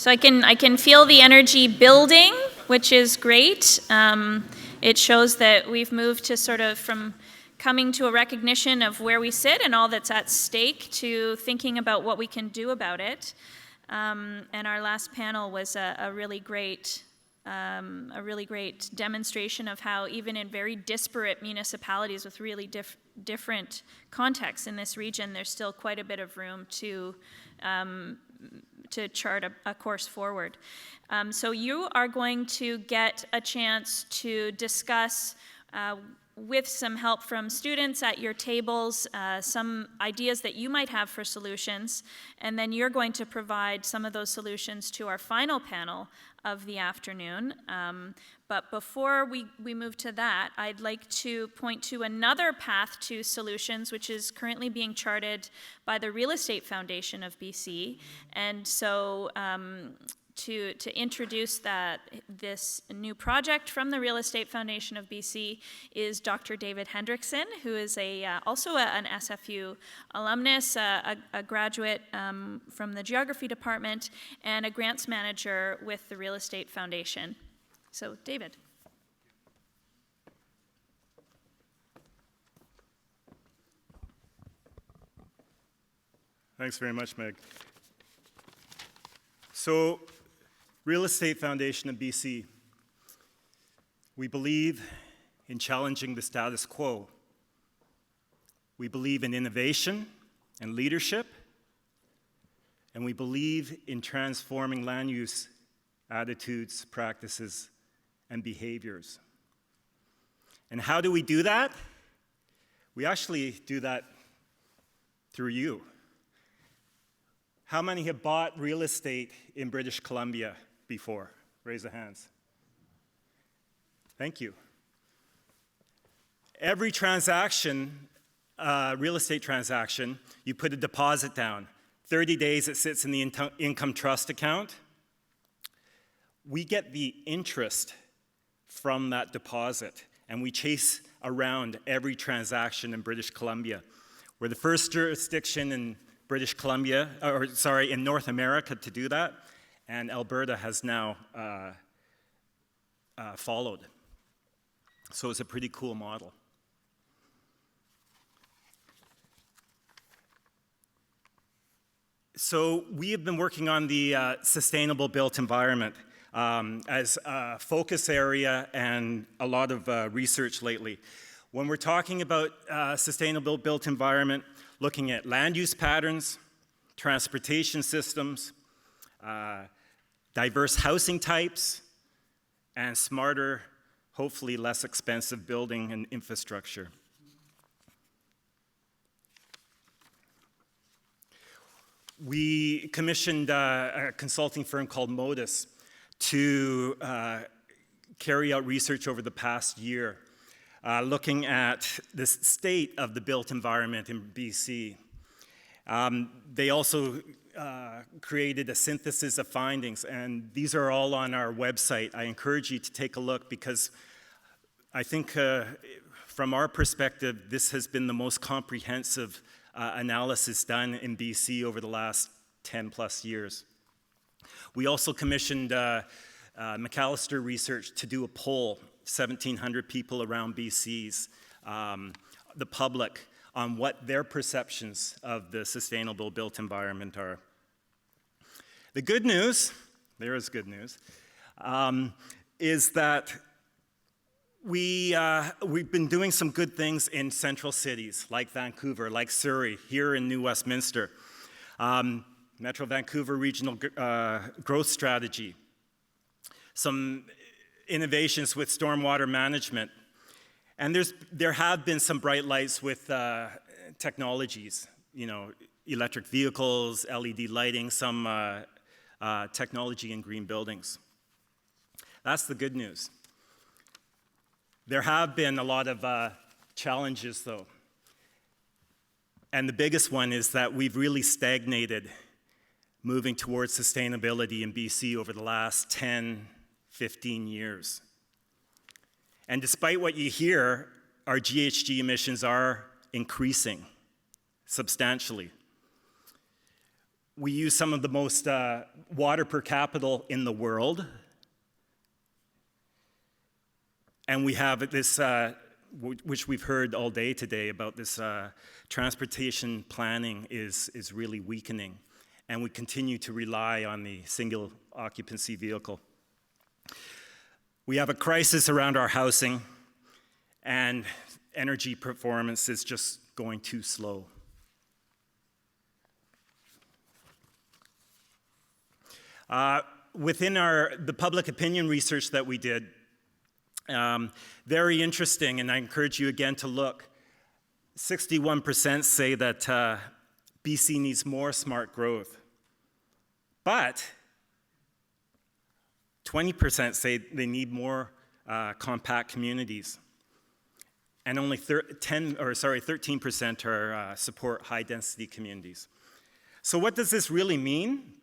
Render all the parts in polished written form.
So I can feel the energy building, which is great. It shows that we've moved to sort of from coming to a recognition of where we sit and all that's at stake to thinking about what we can do about it. And our last panel was a really great demonstration of how even in very disparate municipalities with really different contexts in this region, there's still quite a bit of room to chart a course forward. So you are going to get a chance to discuss with some help from students at your tables, some ideas that you might have for solutions, and then you're going to provide some of those solutions to our final panel of the afternoon. But before we move to that, I'd like to point to another path to solutions, which is currently being charted by the Real Estate Foundation of BC. And so to introduce this new project from the Real Estate Foundation of BC is Dr. David Hendrickson, who is also an SFU alumnus, a graduate from the Geography Department, and a grants manager with the Real Estate Foundation. So, David. Thanks very much, Meg. So, Real Estate Foundation of BC, we believe in challenging the status quo. We believe in innovation and leadership, and we believe in transforming land use attitudes, practices, and behaviors. And how do we do that? We actually do that through you. How many have bought real estate in British Columbia before? Raise the hands. Thank you. Every transaction, real estate transaction, you put a deposit down. 30 days it sits in the income trust account. We get the interest from that deposit, and we chase around every transaction in British Columbia. We're the first jurisdiction in British Columbia, in North America to do that, and Alberta has now followed. So it's a pretty cool model. So we have been working on the sustainable built environment as a focus area and a lot of research lately. When we're talking about sustainable built environment, looking at land use patterns, transportation systems, diverse housing types, and smarter, hopefully less expensive building and infrastructure. We commissioned a consulting firm called Modus to carry out research over the past year, looking at the state of the built environment in BC. They also created a synthesis of findings, and these are all on our website. I encourage you to take a look because I think from our perspective, this has been the most comprehensive analysis done in BC over the last 10 plus years. We also commissioned McAllister Research to do a poll, 1,700 people around BC's, the public, on what their perceptions of the sustainable built environment are. The good news, there is good news, is that we've been doing some good things in central cities like Vancouver, like Surrey, here in New Westminster. Metro Vancouver Regional Growth Strategy. Some innovations with stormwater management. And there have been some bright lights with technologies, electric vehicles, LED lighting, some technology in green buildings. That's the good news. There have been a lot of challenges, though. And the biggest one is that we've really stagnated moving towards sustainability in BC over the last 10, 15 years. And despite what you hear, our GHG emissions are increasing substantially. We use some of the most water per capita in the world. And we have this, which we've heard all day today about this transportation planning is really weakening. And we continue to rely on the single occupancy vehicle. We have a crisis around our housing, and energy performance is just going too slow. Within the public opinion research that we did, very interesting, and I encourage you again to look. 61% say that BC needs more smart growth, but 20% say they need more compact communities, and only 13% are support high-density communities. So what does this really mean?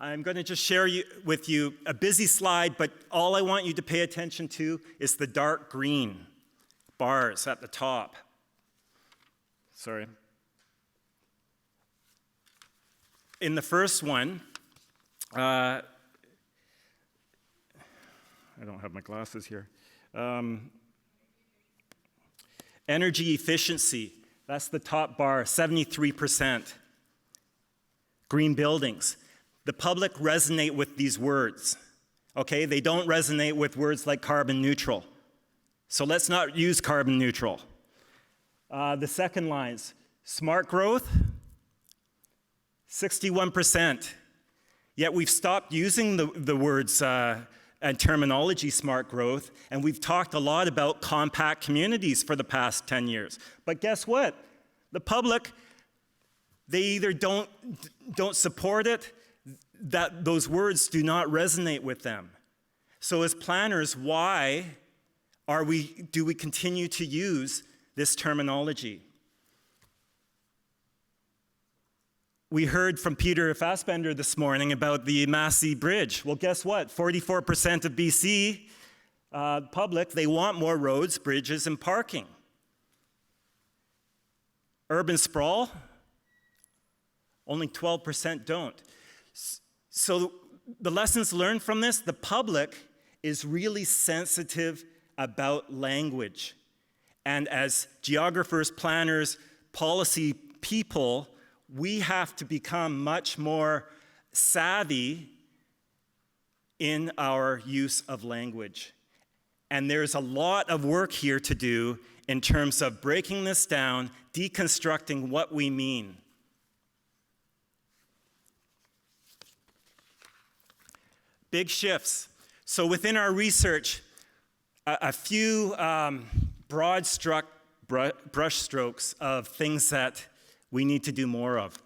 I'm going to just share with you a busy slide, but all I want you to pay attention to is the dark green bars at the top. Sorry. In the first one, I don't have my glasses here. Energy efficiency, that's the top bar, 73%. Green buildings. The public resonate with these words, okay? They don't resonate with words like carbon neutral. So let's not use carbon neutral. The second lines, smart growth, 61%. Yet we've stopped using the words and terminology smart growth, and we've talked a lot about compact communities for the past 10 years. But guess what? The public, they either don't support it, that those words do not resonate with them. So as planners, why do we continue to use this terminology? We heard from Peter Fassbender this morning about the Massey Bridge. Well, guess what? 44% of BC public, they want more roads, bridges, and parking. Urban sprawl, only 12% don't. So the lessons learned from this, the public is really sensitive about language. And as geographers, planners, policy people, we have to become much more savvy in our use of language. And there's a lot of work here to do in terms of breaking this down, deconstructing what we mean. Big shifts. So within our research, a few broad brush strokes of things that we need to do more of.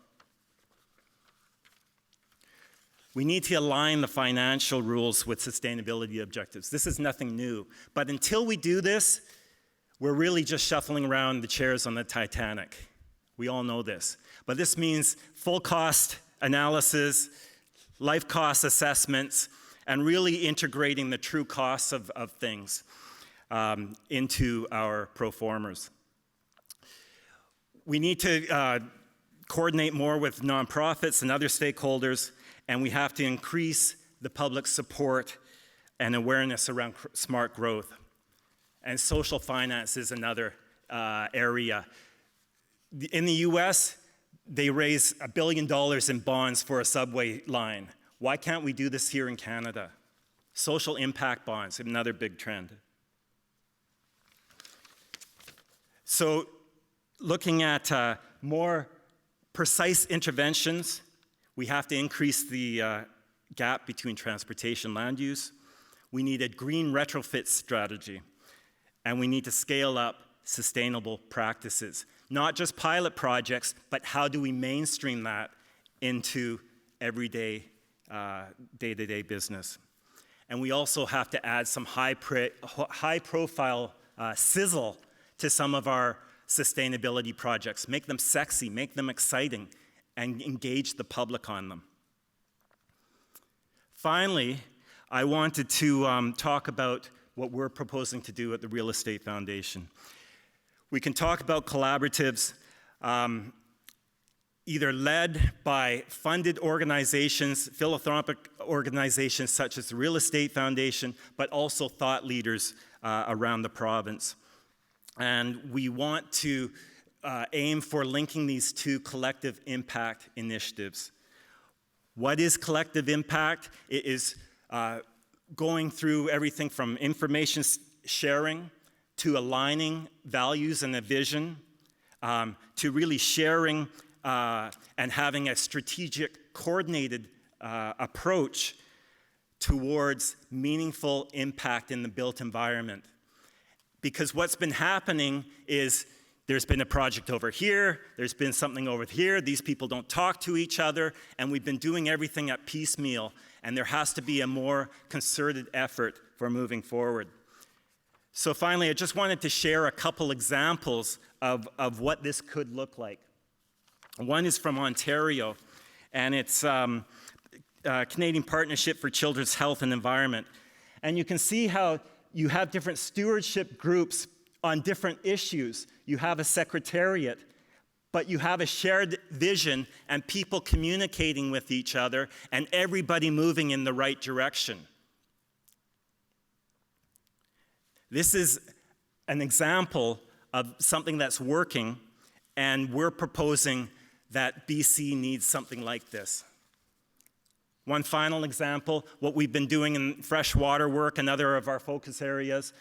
We need to align the financial rules with sustainability objectives. This is nothing new. But until we do this, we're really just shuffling around the chairs on the Titanic. We all know this. But this means full cost analysis, life cost assessments, and really integrating the true costs of things into our proformers. We need to coordinate more with nonprofits and other stakeholders, and we have to increase the public support and awareness around smart growth. And social finance is another area. In the US, they raise $1 billion in bonds for a subway line. Why can't we do this here in Canada? Social impact bonds, another big trend. So looking at more precise interventions, we have to increase the gap between transportation and land use. We need a green retrofit strategy, and we need to scale up sustainable practices. Not just pilot projects, but how do we mainstream that into everyday, day-to-day business. And we also have to add some high-profile sizzle to some of our sustainability projects. Make them sexy, make them exciting, and engage the public on them. Finally, I wanted to talk about what we're proposing to do at the Real Estate Foundation. We can talk about collaboratives. either led by funded organizations, philanthropic organizations such as the Real Estate Foundation, but also thought leaders around the province. And we want to aim for linking these two collective impact initiatives. What is collective impact? It is going through everything from information sharing to aligning values and a vision, to really sharing and having a strategic, coordinated approach towards meaningful impact in the built environment. Because what's been happening is there's been a project over here, there's been something over here, these people don't talk to each other, and we've been doing everything at piecemeal, and there has to be a more concerted effort for moving forward. So finally, I just wanted to share a couple examples of what this could look like. One is from Ontario, and it's Canadian Partnership for Children's Health and Environment. And you can see how you have different stewardship groups on different issues. You have a secretariat, but you have a shared vision and people communicating with each other and everybody moving in the right direction. This is an example of something that's working, and we're proposing that BC needs something like this. One final example, what we've been doing in freshwater work, another of our focus areas.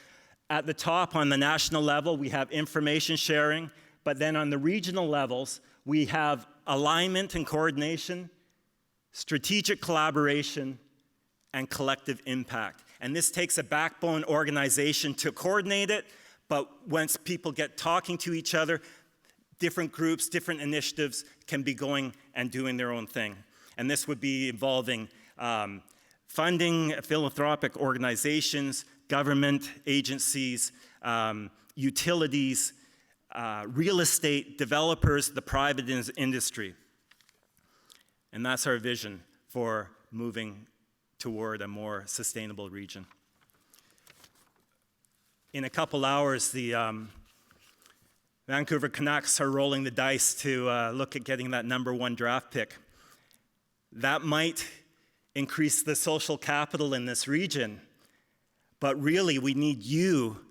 At the top, on the national level, we have information sharing, but then on the regional levels, we have alignment and coordination, strategic collaboration, and collective impact. And this takes a backbone organization to coordinate it, but once people get talking to each other, different groups, different initiatives can be going and doing their own thing. And this would be involving funding, philanthropic organizations, government agencies, utilities, real estate developers, the private industry. And that's our vision for moving toward a more sustainable region. In a couple hours, the Vancouver Canucks are rolling the dice to look at getting that #1 draft pick. That might increase the social capital in this region, but really we need you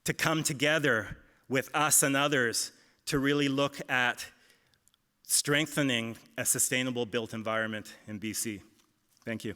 to come together with us and others to really look at strengthening a sustainable built environment in BC. Thank you.